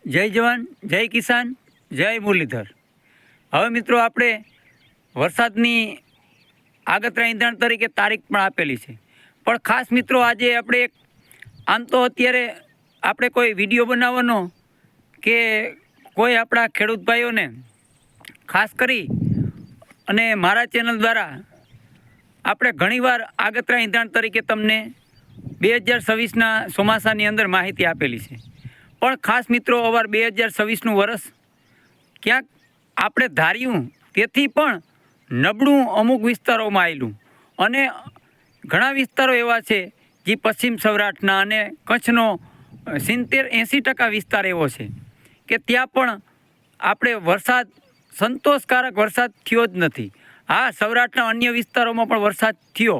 જય જવાન, જય કિસાન, જય મુરલીધર। હવે મિત્રો આપણે વરસાદની આગતરા ઈંધણ તરીકે તારીખ પણ આપેલી છે, પણ ખાસ મિત્રો આજે આપણે આમ તો અત્યારે આપણે કોઈ વિડીયો બનાવવાનો કે કોઈ આપણા ખેડૂત ભાઈઓને ખાસ કરી અને મારા ચેનલ દ્વારા આપણે ઘણીવાર આગતરા ઈંધણ તરીકે તમને 2026ના ચોમાસાની અંદર માહિતી આપેલી છે, પણ ખાસ મિત્રો અવાર 2026નું વર્ષ ક્યાંક આપણે ધાર્યું તેથી પણ નબળું અમુક વિસ્તારોમાં આવેલું અને ઘણા વિસ્તારો એવા છે જે પશ્ચિમ સૌરાષ્ટ્રના અને કચ્છનો 70-80% વિસ્તાર એવો છે કે ત્યાં પણ આપણે વરસાદ સંતોષકારક વરસાદ થયો જ નથી। હા, સૌરાષ્ટ્રના અન્ય વિસ્તારોમાં પણ વરસાદ થયો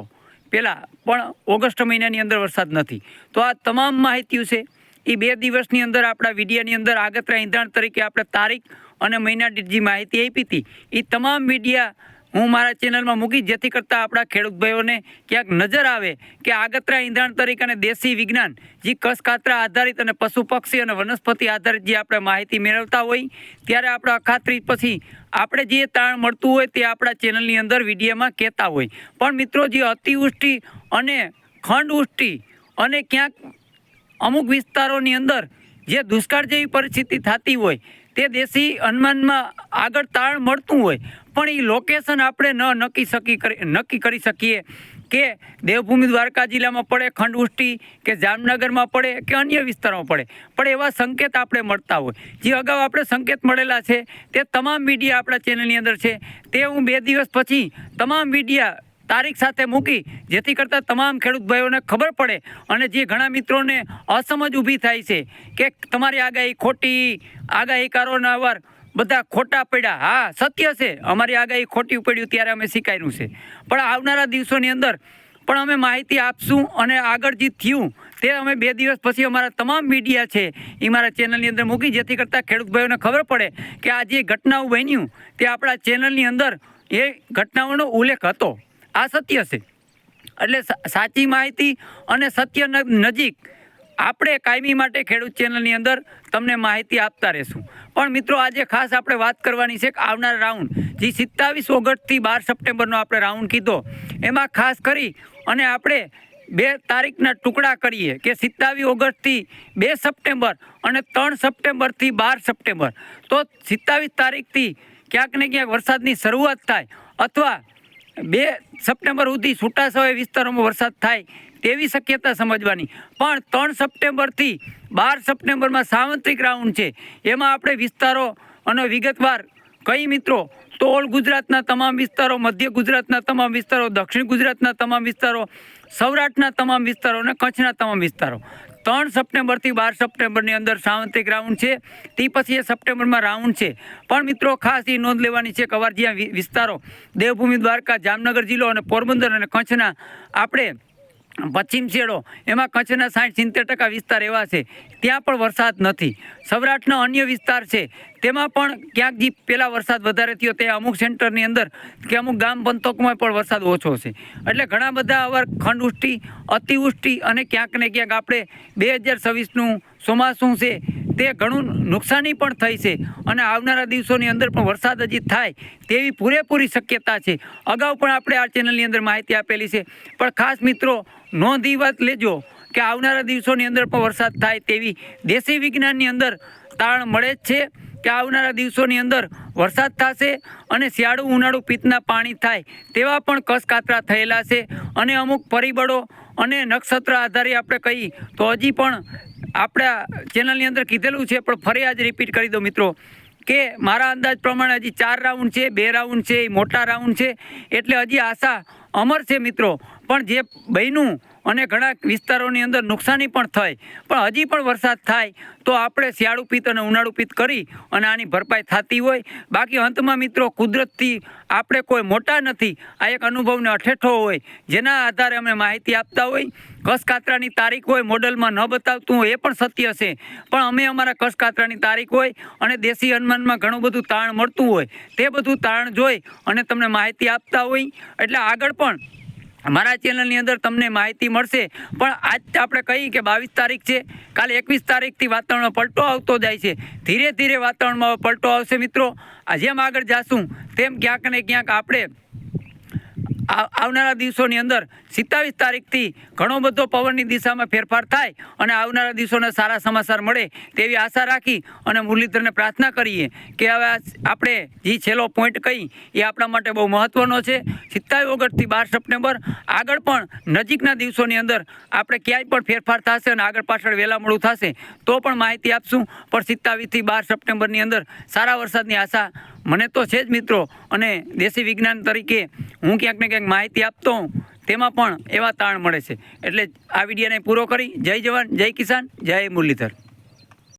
પહેલાં, પણ ઓગસ્ટ મહિનાની અંદર વરસાદ નથી। તો આ તમામ માહિતીઓ છે એ 2 દિવસની અંદર આપણા વિડીયાની અંદર આગતરા ઈંધણ તરીકે આપણે તારીખ અને મહિના દીઠ જે માહિતી આપી હતી એ તમામ વિડીયા હું મારા ચેનલમાં મૂકી, જેથી કરતાં આપણા ખેડૂત ભાઈઓને ક્યાંક નજર આવે કે આગતરા ઈંધણ તરીકે અને દેશી વિજ્ઞાન જે કસકાતરા આધારિત અને પશુ પક્ષી અને વનસ્પતિ આધારિત જે આપણે માહિતી મેળવતા હોય ત્યારે આપણે અખાત્રી પછી આપણે જે તાણ મળતું હોય તે આપણા ચેનલની અંદર વિડીયોમાં કહેતા હોય, પણ મિત્રો જે અતિવૃષ્ટિ અને ખંડવૃષ્ટિ અને ક્યાંક અમુક વિસ્તારોની અંદર જે દુષ્કાળ જેવી પરિસ્થિતિ થતી હોય તે દેશી અનુમાનમાં આગળ તાણ મળતું હોય, પણ એ લોકેશન આપણે નક્કી કરી શકીએ કે દેવભૂમિ દ્વારકા જિલ્લામાં પડે ખંડવૃષ્ટિ કે જામનગરમાં પડે કે અન્ય વિસ્તારોમાં પડે, પણ એવા સંકેત આપણે મળતા હોય જે અગાઉ આપણે સંકેત મળેલા છે તે તમામ વિડીયા આપણા ચેનલની અંદર છે। તે હું 2 દિવસ પછી તમામ વિડીયા તારીખ સાથે મૂકી, જેથી કરતાં તમામ ખેડૂત ભાઈઓને ખબર પડે અને જે ઘણા મિત્રોને અસમજ ઊભી થાય છે કે તમારી આગાહી ખોટી, આગાહીકારોના અવાર બધા ખોટા પડ્યા। હા, સત્ય છે, અમારી આગાહી ખોટી પડ્યું ત્યારે અમે સ્વીકાર્યું છે, પણ આવનારા દિવસોની અંદર પણ અમે માહિતી આપશું અને આગળ જે થયું તે અમે 2 દિવસ પછી અમારા તમામ મીડિયા છે એ મારા ચેનલની અંદર મૂકી, જેથી કરતાં ખેડૂત ભાઈઓને ખબર પડે કે આ જે ઘટનાઓ બન્યું તે આપણા ચેનલની અંદર એ ઘટનાઓનો ઉલ્લેખ હતો। આ સત્ય છે, એટલે સાચી માહિતી અને સત્ય નજીક આપણે કાયમી માટે ખેડૂત ચેનલની અંદર તમને માહિતી આપતા રહેશું। પણ મિત્રો આજે ખાસ આપણે વાત કરવાની છે કે આવનાર રાઉન્ડ જે 27 ઓગસ્ટથી 12 સપ્ટેમ્બરનો આપણે રાઉન્ડ કીધો એમાં ખાસ કરી અને આપણે 2 તારીખના ટુકડા કરીએ કે 27 ઓગસ્ટથી 2 સપ્ટેમ્બર અને 3 સપ્ટેમ્બરથી 12 સપ્ટેમ્બર। તો 27 તારીખથી ક્યાંક ને ક્યાંક વરસાદની શરૂઆત થાય અથવા 2 સપ્ટેમ્બર સુધી છૂટાછવાયા વિસ્તારોમાં વરસાદ થાય તેવી શક્યતા સમજવાની, પણ 3 સપ્ટેમ્બરથી 12 સપ્ટેમ્બરમાં સાર્વત્રિક રાઉન્ડ છે, એમાં આપણે વિસ્તારો અને વિગતવાર કઈ મિત્રો તો ઓલ ગુજરાતના તમામ વિસ્તારો, મધ્ય ગુજરાતના તમામ વિસ્તારો, દક્ષિણ ગુજરાતના તમામ વિસ્તારો, સૌરાષ્ટ્રના તમામ વિસ્તારો અને કચ્છના તમામ વિસ્તારો 3 સપ્ટેમ્બરથી 12 સપ્ટેમ્બરની અંદર સાર્વત્રિક રાઉન્ડ છે, તે પછી એ સપ્ટેમ્બરમાં રાઉન્ડ છે। પણ મિત્રો ખાસ એ નોંધ લેવાની છે કે અવાર જ્યાં વિસ્તારો દેવભૂમિ દ્વારકા, જામનગર જિલ્લો અને પોરબંદર અને કચ્છના આપણે પશ્ચિમ છેડો એમાં કચ્છના 60-70% વિસ્તાર એવા છે ત્યાં પણ વરસાદ નથી। સૌરાષ્ટ્રના અન્ય વિસ્તાર છે તેમાં પણ ક્યાંક જે પહેલાં વરસાદ વધારે થયો તે અમુક સેન્ટરની અંદર કે અમુક ગામ પંથકમાં પણ વરસાદ ઓછો છે, એટલે ઘણા બધા અવાર ખંડવૃષ્ટિ, અતિવૃષ્ટિ અને ક્યાંક ને ક્યાંક આપણે 2026નું ચોમાસું છે તે ઘણું નુકસાની પણ થઈ છે અને આવનારા દિવસોની અંદર પણ વરસાદ હજી થાય તેવી પૂરેપૂરી શક્યતા છે। અગાઉ પણ આપણે આ ચેનલની અંદર માહિતી આપેલી છે, પણ ખાસ મિત્રો નોંધ એ વાત લેજો કે આવનારા દિવસોની અંદર પણ વરસાદ થાય તેવી દેશી વિજ્ઞાનની અંદર તારણ મળે જ છે કે આવનારા દિવસોની અંદર વરસાદ થશે અને શિયાળુ ઉનાળુ પિત્તના પાણી થાય તેવા પણ કસકાતરા થયેલા છે અને અમુક પરિબળો અને નક્ષત્ર આધારે આપણે કહીએ તો હજી પણ આપણા ચેનલની અંદર કીધેલું છે, પણ ફરી આજ રિપીટ કરી દો મિત્રો કે મારા અંદાજ પ્રમાણે હજી 4 રાઉન્ડ છે, 2 રાઉન્ડ છે, એ મોટા રાઉન્ડ છે, એટલે હજી આશા અમર છે મિત્રો। પણ જે બન્યું અને ઘણા વિસ્તારોની અંદર નુકસાની પણ થઈ, પણ હજી પણ વરસાદ થાય તો આપણે શિયાળુ પિત્ત અને ઉનાળુ પિત્ત કરી અને આની ભરપાઈ થતી હોય। બાકી અંતમાં મિત્રો કુદરતથી આપણે કોઈ મોટા નથી, આ એક અનુભવને અઠેઠો હોય જેના આધારે અમે માહિતી આપતા હોય। કસકાતરાની તારીખ હોય મોડલમાં ન બતાવતું હોય એ પણ સત્ય છે, પણ અમે અમારા કસકાતરાની તારીખ હોય અને દેશી અનુમાનમાં ઘણું બધું તાણ મળતું હોય તે બધું તાણ જોઈ અને તમને માહિતી આપતા હોય, એટલે આગળ પણ મારા ચેનલની અંદર તમને માહિતી મળશે. પણ આજ આપણે કહીએ કે 22 તારીખ છે, કાલે 21 તારીખથી વાતાવરણમાં પલટો આવતો જાય છે. ધીરે ધીરે વાતાવરણમાં પલટો આવશે મિત્રો. જેમ આગળ જાશું તેમ ક્યાંક ને ક્યાંક આપણે આવનારા દિવસોની અંદર 27 તારીખથી ઘણો બધો પવનની દિશામાં ફેરફાર થાય અને આવનારા દિવસોના સારા સમાચાર મળે તેવી આશા રાખી અને મુરલીધરને પ્રાર્થના કરીએ કે હવે આપણે જે છેલ્લો પોઈન્ટ કહી એ આપણા માટે બહુ મહત્ત્વનો છે. 27 ઓગસ્ટથી 12 સપ્ટેમ્બર આગળ પણ નજીકના દિવસોની અંદર આપણે ક્યાંય પણ ફેરફાર થશે અને આગળ પાછળ વહેલા મોડું થશે તો પણ માહિતી આપશું. પણ 27થી 12 સપ્ટેમ્બરની અંદર સારા વરસાદની આશા મને તો છે જ મિત્રો. અને દેશી વિજ્ઞાન તરીકે હું ક્યાંક ને ક્યાંક માહિતી આપતો હોઉં તેમાં પણ એવા તાણ મળે છે. એટલે આ વિડીયોને પૂરો કરી જય જવાન જય કિસાન જય મુરલીધર.